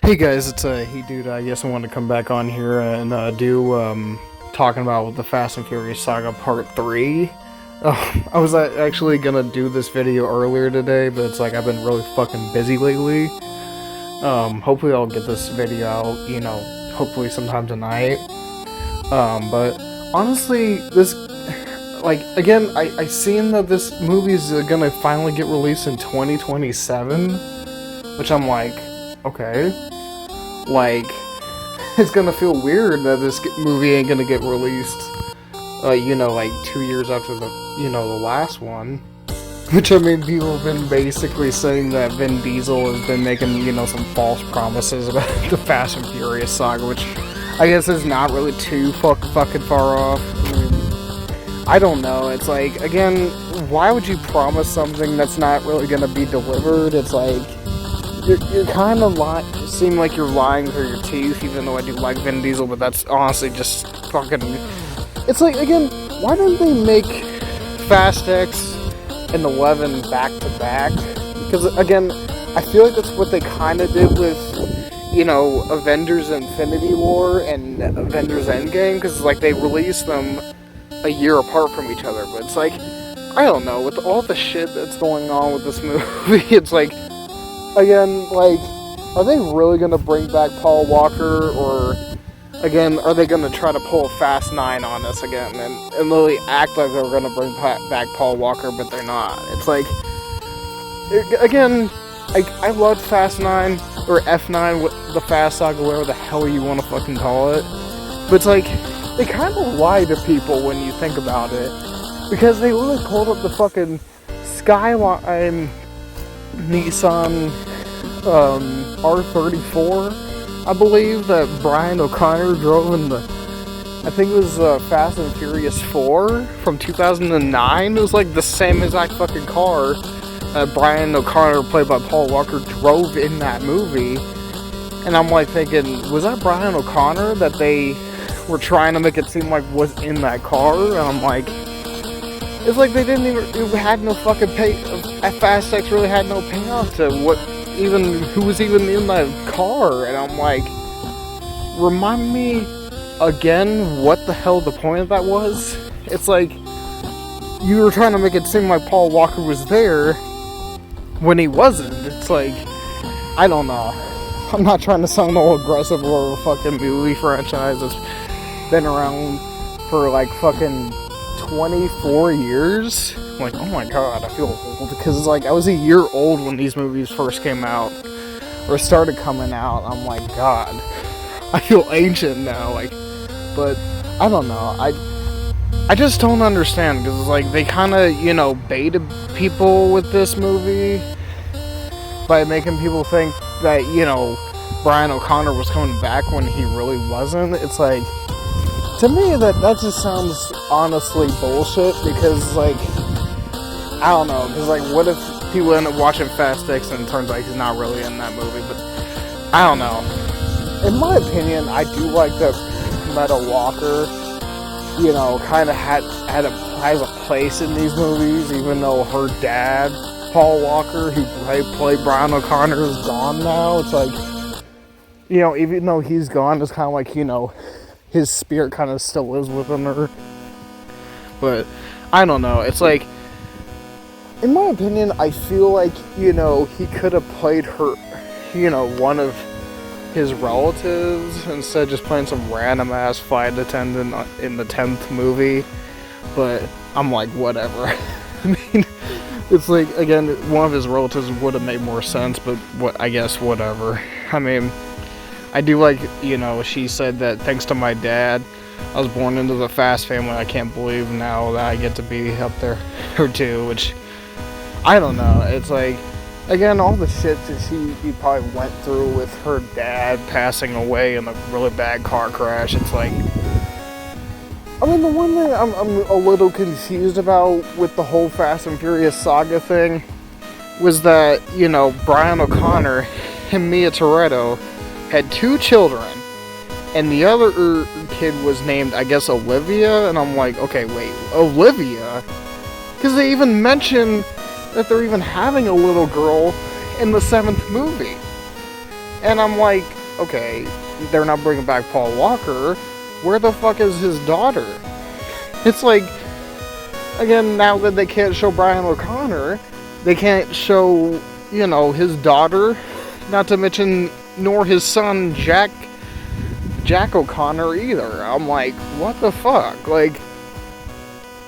Hey guys, it's Hey Dude. I guess I wanted to come back on here and talking about the Fast and Furious Saga Part 3. I was actually gonna do this video earlier today, but it's like I've been really fucking busy lately. Hopefully I'll get this video out, hopefully sometime tonight. But honestly, this, like, again, I seen that this movie is gonna finally get released in 2027, which I'm like, okay. Like, it's gonna feel weird that this movie ain't gonna get released, like 2 years after the last one. Which, I mean, people have been basically saying that Vin Diesel has been making, some false promises about the Fast and Furious saga, which I guess is not really too fucking far off. I don't know. It's like, again, why would you promise something that's not really gonna be delivered? It's like, you're kind of seem like you're lying through your teeth, even though I do like Vin Diesel, but that's honestly just fucking... It's like, again, why didn't they make Fast X and 11 back to back? Because, again, I feel like that's what they kind of did with, Avengers Infinity War and Avengers Endgame, because, like, they released them a year apart from each other, but it's like, I don't know, with all the shit that's going on with this movie, it's like, again, like, are they really going to bring back Paul Walker, or, again, are they going to try to pull a Fast 9 on us again, and literally act like they're going to bring back Paul Walker, but they're not? It's like, again, I loved Fast 9, or F9, the Fast Saga, whatever the hell you want to fucking call it, but it's like, they kind of lie to people when you think about it, because they literally called up the fucking Skyline Nissan R34, I believe, that Brian O'Connor drove in the, I think it was Fast and Furious 4 from 2009. It was like the same exact fucking car that Brian O'Connor, played by Paul Walker, drove in that movie. And I'm like thinking, was that Brian O'Connor that they were trying to make it seem like was in that car? And I'm like, it's like they didn't even, it had no fucking Fast X really had no payoff to who was even in that car. And I'm like, remind me again what the hell the point of that was? It's like, you were trying to make it seem like Paul Walker was there when he wasn't. It's like, I don't know. I'm not trying to sound all aggressive or a fucking movie franchise that's been around for like fucking 24 years. Like, oh my god, I feel old, because it's like I was a year old when these movies first came out or started coming out. I'm like, god, I feel ancient now. Like, but I don't know, I just don't understand, because it's like they kind of baited people with this movie by making people think that Brian O'Connor was coming back when he really wasn't. It's like, to me, that just sounds honestly bullshit, because, like, I don't know, because, like, what if people end up watching Fast X and it turns out he's not really in that movie? But, I don't know. In my opinion, I do like that Meta Walker, kind of has a place in these movies, even though her dad, Paul Walker, who played Brian O'Connor, is gone now. It's like, even though he's gone, it's kind of like, his spirit kind of still lives within her. But I don't know. It's like, in my opinion, I feel like, he could have played her, one of his relatives, instead of just playing some random ass flight attendant in the 10th movie. But I'm like, whatever. I mean, it's like, again, one of his relatives would have made more sense, but I guess whatever. I mean, I do like, she said that thanks to my dad, I was born into the Fast family. I can't believe now that I get to be up there or two, which, I don't know. It's like, again, all the shit that she probably went through with her dad passing away in a really bad car crash. It's like, I mean, the one thing I'm a little confused about with the whole Fast and Furious saga thing was that, Brian O'Connor and Mia Toretto had 2 children, and the other kid was named, I guess, Olivia, and I'm like, okay, wait, Olivia? Because they even mention that they're even having a little girl in the 7th movie. And I'm like, okay, they're not bringing back Paul Walker. Where the fuck is his daughter? It's like, again, now that they can't show Brian O'Connor, they can't show, his daughter, not to mention, nor his son, Jack O'Connor either. I'm like, what the fuck? Like,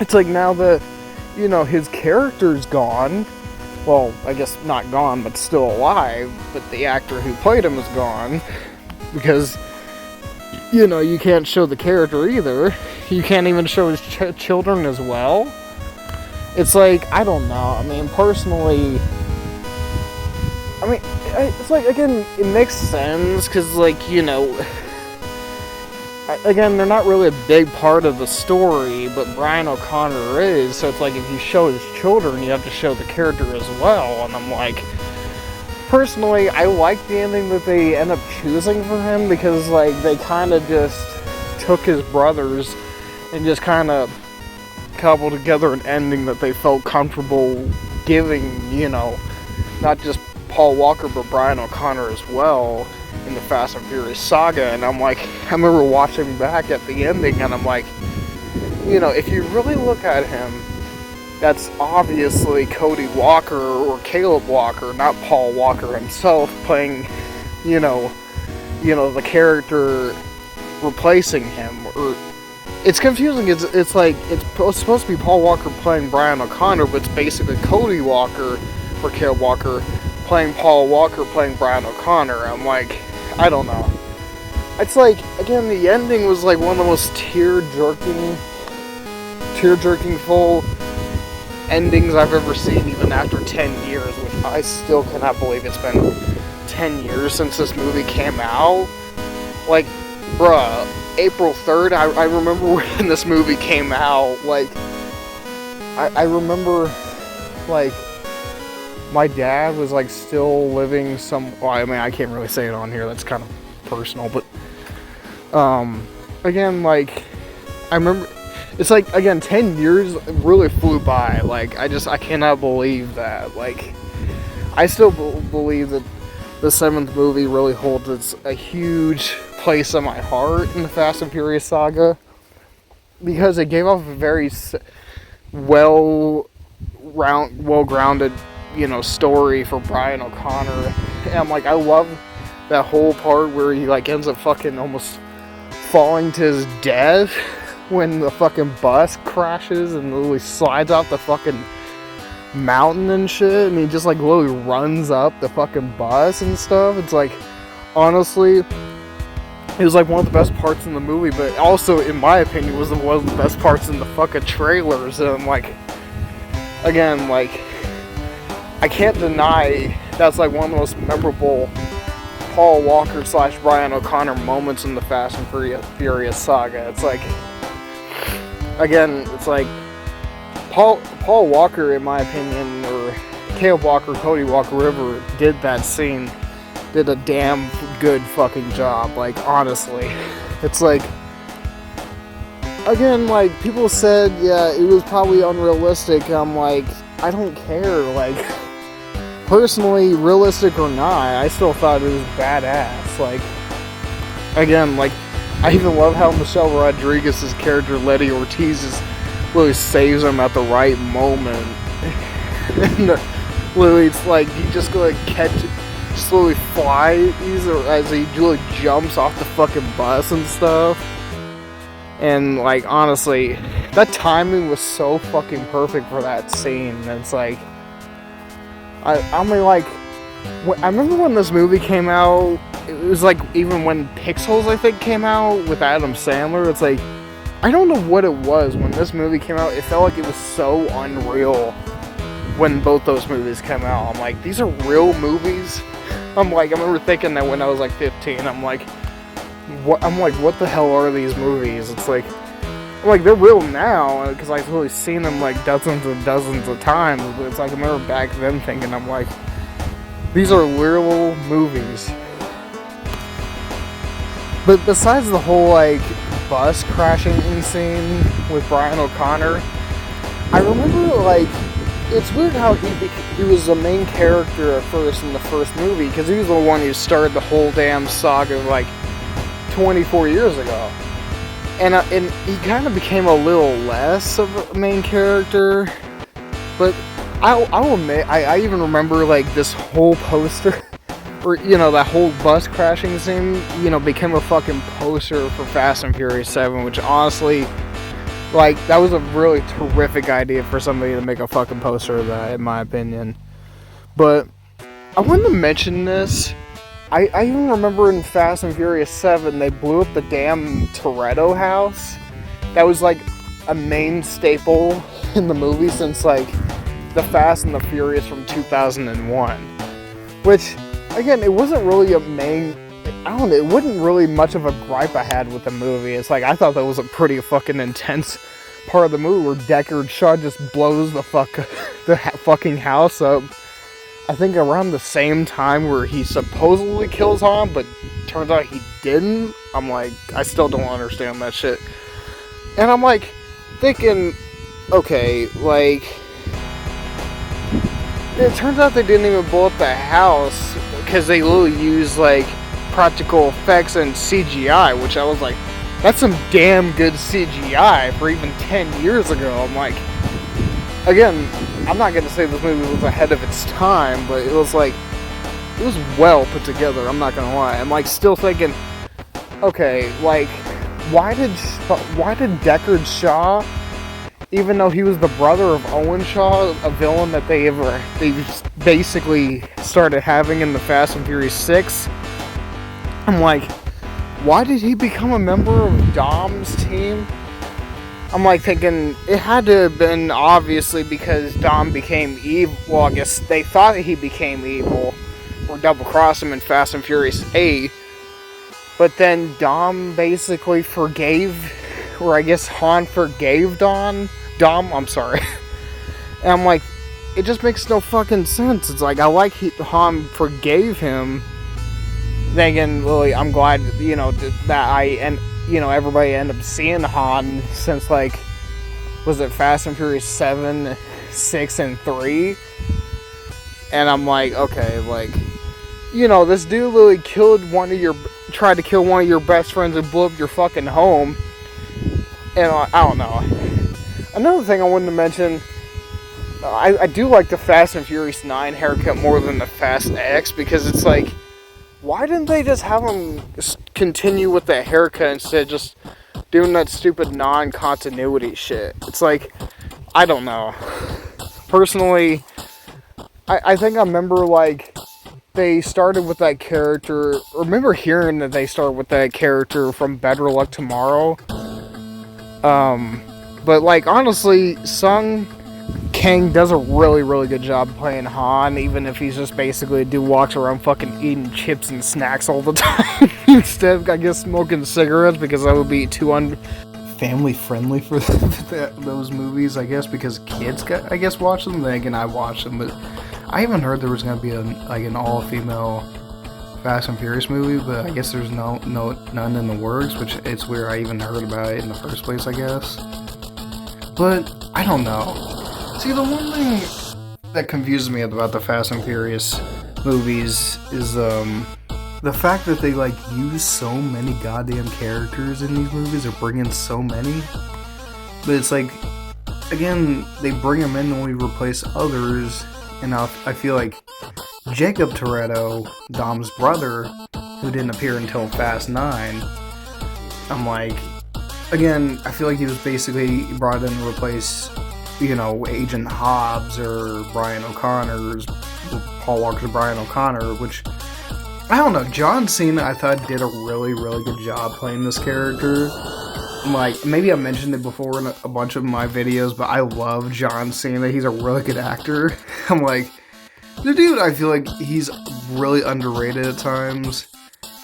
it's like now that, his character's gone, well, I guess not gone, but still alive, but the actor who played him is gone, because, you can't show the character either. You can't even show his children as well. It's like, I don't know. I mean, personally, it's like, again, it makes sense, because, like, again, they're not really a big part of the story, but Brian O'Connor is, so it's like, if you show his children, you have to show the character as well, and I'm like, personally, I like the ending that they end up choosing for him, because, like, they kind of just took his brothers and just kind of cobbled together an ending that they felt comfortable giving, not just Paul Walker, but Brian O'Connor as well in the Fast and Furious saga. And I'm like, I remember watching back at the ending, and I'm like, if you really look at him, that's obviously Cody Walker or Caleb Walker, not Paul Walker himself, playing, the character replacing him. Or it's confusing. It's like, it's supposed to be Paul Walker playing Brian O'Connor, but it's basically Cody Walker or Caleb Walker playing Paul Walker playing Brian O'Connor. I'm like, I don't know. It's like, again, the ending was like one of the most tear-jerking full endings I've ever seen, even after 10 years, which I still cannot believe it's been 10 years since this movie came out. Like, bruh, April 3rd, I remember when this movie came out, like, I remember, like, my dad was, like, still living well, I mean, I can't really say it on here, that's kind of personal, but, again, like, I remember, it's like, again, 10 years really flew by. Like, I cannot believe that. Like, I still believe that the 7th movie really holds a huge place in my heart in the Fast and Furious saga, because it gave off a very well-grounded, story for Brian O'Connor. And I'm like, I love that whole part where he, like, ends up fucking almost falling to his death when the fucking bus crashes and literally slides off the fucking mountain and shit, and he just, like, literally runs up the fucking bus and stuff. It's like, honestly, it was like one of the best parts in the movie, but also, in my opinion, was one of the best parts in the fucking trailers. And I'm like, again, like, I can't deny that's like one of the most memorable Paul Walker / Brian O'Connor moments in the Fast and Furious saga. It's like, again, it's like Paul Walker, in my opinion, or Caleb Walker, Cody Walker, whoever did that scene, did a damn good fucking job. Like, honestly, it's like, again, like, people said, yeah, it was probably unrealistic. I'm like, I don't care. Like, personally, realistic or not, I still thought it was badass. Like, again, like, I even love how Michelle Rodriguez's character, Letty Ortiz, really saves him at the right moment. And literally, it's like, you just go, like, slowly flies as he really jumps off the fucking bus and stuff. And, like, honestly, that timing was so fucking perfect for that scene. And it's like, I mean, like, I remember when this movie came out, it was like, even when Pixels, I think, came out with Adam Sandler, it's like, I don't know what it was when this movie came out. It felt like it was so unreal when both those movies came out. I'm like, these are real movies? I'm like, I remember thinking that when I was like 15, I'm like, what the hell are these movies? It's like, I'm like, they're real now, because I've really seen them like dozens and dozens of times, but it's like, I remember back then thinking, I'm like, these are real movies. But besides the whole, like, bus crashing scene with Brian O'Connor, I remember, like, it's weird how he was the main character at first in the first movie, because he was the one who started the whole damn saga like 24 years ago. And he kind of became a little less of a main character. But I'll admit, I even remember like this whole poster, or that whole bus crashing scene, became a fucking poster for Fast and Furious 7, which honestly, like, that was a really terrific idea for somebody to make a fucking poster of that, in my opinion. But I wanted to mention this. I even remember in Fast and Furious 7, they blew up the damn Toretto house. That was like a main staple in the movie since like the Fast and the Furious from 2001. Which, again, it wasn't really a main... I don't know, it wasn't really much of a gripe I had with the movie. It's like, I thought that was a pretty fucking intense part of the movie where Deckard Shaw just blows the fucking house up. I think around the same time where he supposedly kills Han, but turns out he didn't. I'm like, I still don't understand that shit. And I'm like, thinking, okay, like, it turns out they didn't even blow up the house because they literally used, like, practical effects and CGI, which I was like, that's some damn good CGI for even 10 years ago. I'm like, again, I'm not going to say this movie was ahead of its time, but it was like, it was well put together, I'm not going to lie. I'm like still thinking, okay, like, why did Deckard Shaw, even though he was the brother of Owen Shaw, a villain that they basically started having in the Fast and Furious 6, I'm like, why did he become a member of Dom's team? I'm like thinking, it had to have been obviously because Dom became evil. Well, I guess they thought he became evil, or double-crossed him in Fast and Furious 8. But then Dom basically forgave, or I guess Han forgave Dom, I'm sorry. And I'm like, it just makes no fucking sense. It's like, I like Han forgave him, thinking, really, I'm glad, that everybody ended up seeing Han since, like, was it Fast and Furious 7, 6, and 3? And I'm like, okay, like, this dude literally tried to kill one of your best friends and blew up your fucking home. And I don't know. Another thing I wanted to mention, I do like the Fast and Furious 9 haircut more than the Fast X, because it's like, why didn't they just have him continue with that haircut instead of just doing that stupid non-continuity shit? It's like, I don't know. Personally, I think I remember, like, they started with that character, or remember hearing that they started with that character from Better Luck Tomorrow. But, like, honestly, Sung Kang does a really, really good job playing Han, even if he's just basically a dude walks around fucking eating chips and snacks all the time instead of, I guess, smoking cigarettes, because that would be too family friendly for those movies, I guess, because kids watch them. Then again, I watch them, but I haven't heard there was gonna be an all-female Fast and Furious movie, but I guess there's none in the works, which it's weird I even heard about it in the first place, I guess. But I don't know. See, the one thing that confuses me about the Fast and Furious movies is the fact that they like use so many goddamn characters in these movies, or bring in so many. But it's like, again, they bring them in and we replace others, and I feel like Jacob Toretto, Dom's brother, who didn't appear until Fast 9, I'm like, again, I feel like he was basically brought in to replace, Agent Hobbs or Brian O'Connor's, Paul Walker's Brian O'Connor, which, I don't know, John Cena I thought did a really, really good job playing this character. Like, maybe I mentioned it before in a bunch of my videos, but I love John Cena. He's a really good actor. I'm like, the dude, I feel like he's really underrated at times.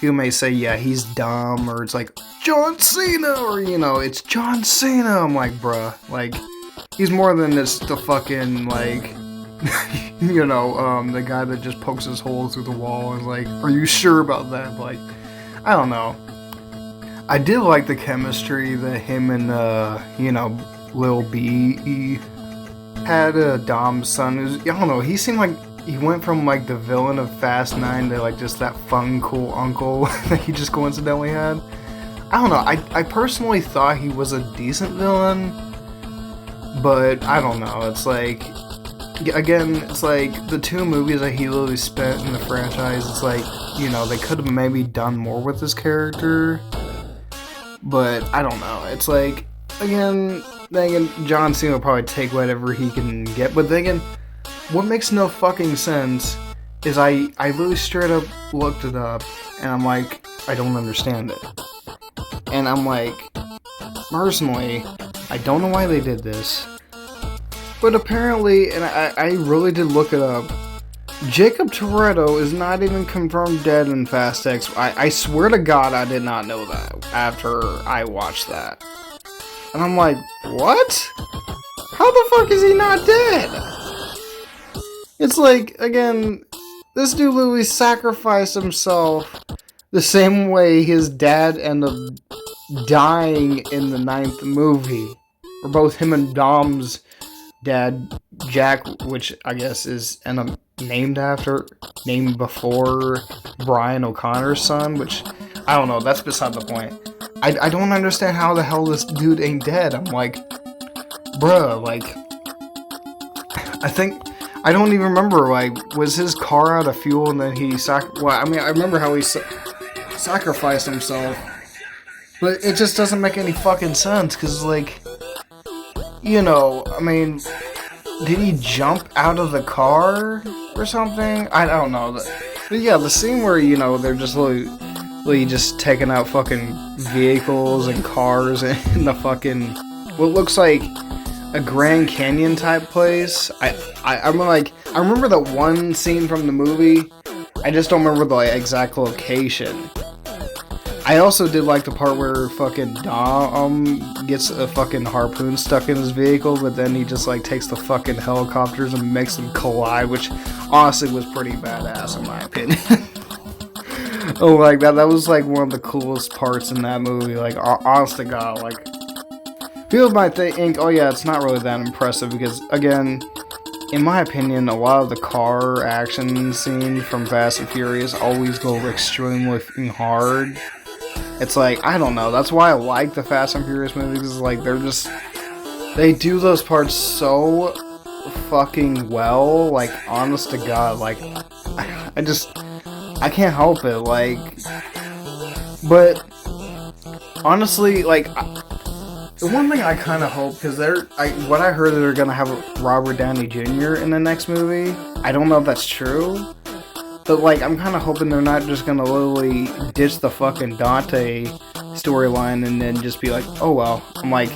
People may say, yeah, he's dumb, or it's like, John Cena, or, it's John Cena. I'm like, bruh, like, he's more than just the fucking, like, the guy that just pokes his hole through the wall and is like, are you sure about that? Like, I don't know. I did like the chemistry that him and, Lil B had Dom's son. I don't know. He seemed like he went from like the villain of Fast 9 to like just that fun, cool uncle that he just coincidentally had. I don't know. I personally thought he was a decent villain, but I don't know. It's like, again, it's like the 2 movies that he literally spent in the franchise. It's like, you know, they could have maybe done more with this character, but I don't know. It's like, again, John Cena will probably take whatever he can get, but then again, what makes no fucking sense is I literally straight up looked it up, and I'm like, I don't understand it. And I'm like, personally, I don't know why they did this, but apparently, and I really did look it up, Jacob Toretto is not even confirmed dead in Fast X. I swear to God I did not know that after I watched that. And I'm like, what? How the fuck is he not dead? It's like, again, this dude literally sacrificed himself the same way his dad ended up dying in the 9th movie. Or both him and Dom's dad, Jack, which I guess is named before Brian O'Connor's son, which, I don't know, that's beside the point. I don't understand how the hell this dude ain't dead. I'm like, bruh, like, I don't even remember, like, was his car out of fuel and then he I remember how he sacrificed himself, but it just doesn't make any fucking sense, because, like, you know, I mean, did he jump out of the car or something? I don't know. But yeah, the scene where, you know, they're just literally just taking out fucking vehicles and cars in the fucking, what looks like a Grand Canyon type place. I remember that one scene from the movie. I just don't remember the exact location. I also did like the part where fucking Dom gets a fucking harpoon stuck in his vehicle, but then he just like takes the fucking helicopters and makes them collide, which honestly was pretty badass in my opinion. Oh, like that was like one of the coolest parts in that movie. Like, honest to God, like, people might think, oh yeah, it's not really that impressive, because again, in my opinion, a lot of the car action scenes from Fast and Furious always go extremely hard. It's like, I don't know, that's why I like the Fast and Furious movies, is like, they do those parts so fucking well, like, honest to God, like, I can't help it, like, but, honestly, like, the one thing I kind of hope, because what I heard, they're gonna have Robert Downey Jr. in the next movie. I don't know if that's true, but like, I'm kind of hoping they're not just gonna literally ditch the fucking Dante storyline and then just be like, oh well. I'm like,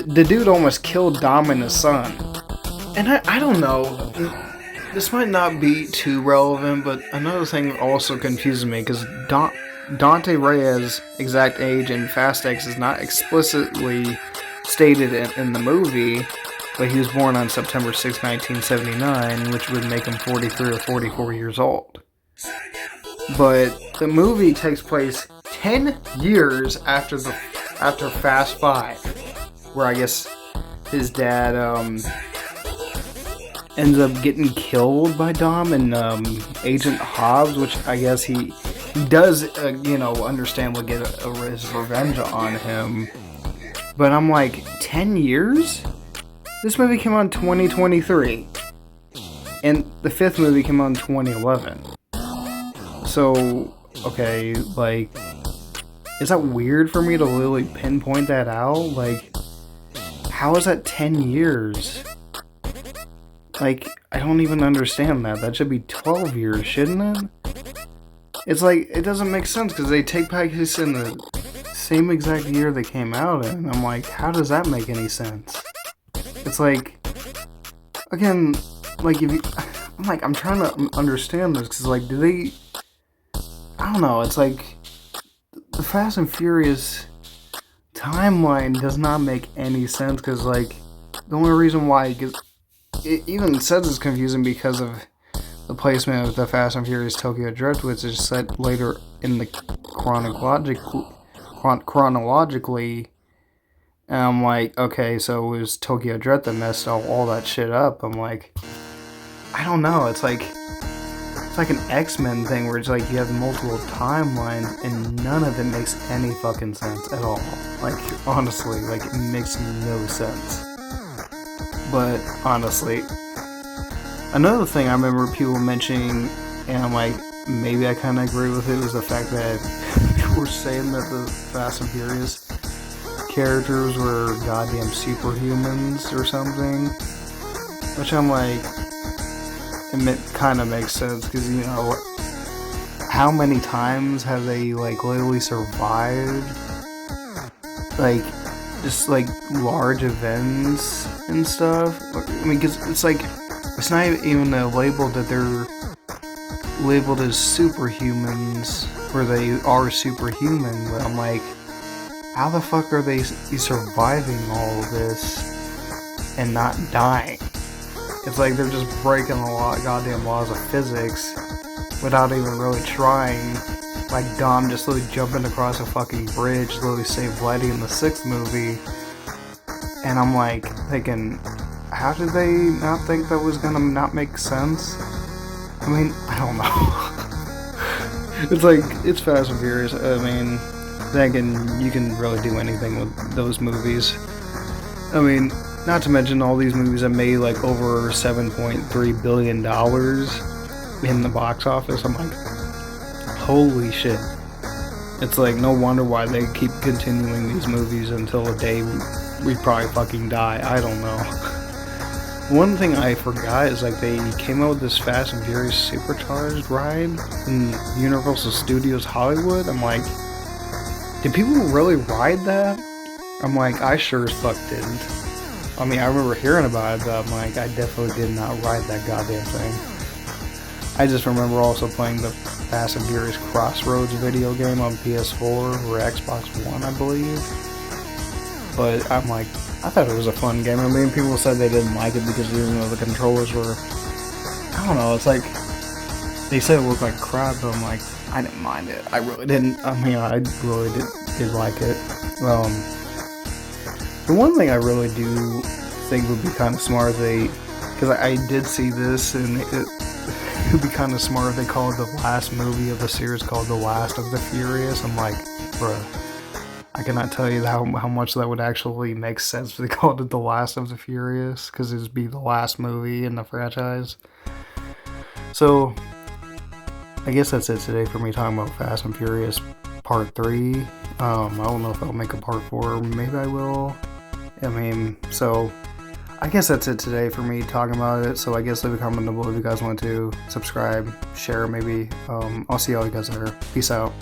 the dude almost killed Dom and his son, and I don't know. This might not be too relevant, but another thing also confuses me, because Dante Reyes' exact age in Fast X is not explicitly stated in the movie, but he was born on September 6, 1979, which would make him 43 or 44 years old. But the movie takes place 10 years after Fast 5, where I guess his dad ends up getting killed by Dom and Agent Hobbs, which I guess he does, understandably get his revenge on him. But I'm like, 10 years? This movie came out in 2023. And the 5th movie came out in 2011. So, okay, like, is that weird for me to really pinpoint that out? Like, how is that 10 years? Like, I don't even understand that. That should be 12 years, shouldn't it? It's like, it doesn't make sense, because they take place in the same exact year they came out in. I'm like, how does that make any sense? It's like, again, like, I'm trying to understand this, because, like, I don't know, it's like, the Fast and Furious timeline does not make any sense, because, like, the only reason why, because it even says it's confusing because of the placement of the Fast and Furious Tokyo Drift, which is set later in the chronologically, And I'm like, okay, so it was Tokyo Drift that messed all that shit up. I'm like, I don't know. It's like an X-Men thing where it's like you have multiple timelines and none of it makes any fucking sense at all. Like, honestly, like, it makes no sense. But, honestly, another thing I remember people mentioning, and I'm like, maybe I kind of agree with it, was the fact that people were saying that the Fast and Furious characters were goddamn superhumans or something. Which I'm like, it kind of makes sense, because, you know, how many times have they, like, literally survived, like, just, like, large events and stuff? I mean, because it's like, it's not even a label that they're labeled as superhumans, or they are superhuman, but I'm like, how the fuck are they surviving all of this and not dying? It's like they're just breaking the goddamn laws of physics without even really trying. Like Dom just literally jumping across a fucking bridge, literally saved Letty in the 6th movie. And I'm like thinking, how did they not think that was gonna not make sense? I mean, I don't know. It's like, it's Fast and Furious. I mean, thinking you can really do anything with those movies. I mean, not to mention all these movies that made like over $7.3 billion in the box office. I'm like, holy shit. It's like, no wonder why they keep continuing these movies until the day we probably fucking die. I don't know. One thing I forgot is like they came out with this Fast and Furious Supercharged ride in Universal Studios Hollywood. I'm like, did people really ride that? I'm like, I sure as fuck didn't. I mean, I remember hearing about it, but I'm like, I definitely did not ride that goddamn thing. I just remember also playing the Fast and Furious Crossroads video game on PS4 or Xbox One, I believe. But I'm like, I thought it was a fun game. I mean, people said they didn't like it because, you know, the controllers were, I don't know, it's like, they said it looked like crap, but I'm like, I didn't mind it. I really didn't. I mean, I really did like it. The one thing I really do think would be kind of smart if they, because I did see this, and it would be kind of smart if they called the last movie of the series called The Last of the Furious. I'm like, bruh, I cannot tell you how much that would actually make sense if they called it The Last of the Furious, because it would be the last movie in the franchise. So, I guess that's it today for me talking about Fast and Furious Part 3. I don't know if I'll make a Part 4, maybe I will. I mean, so I guess that's it today for me talking about it. So I guess leave a comment below if you guys want to subscribe, share maybe. I'll see y'all guys later. Peace out.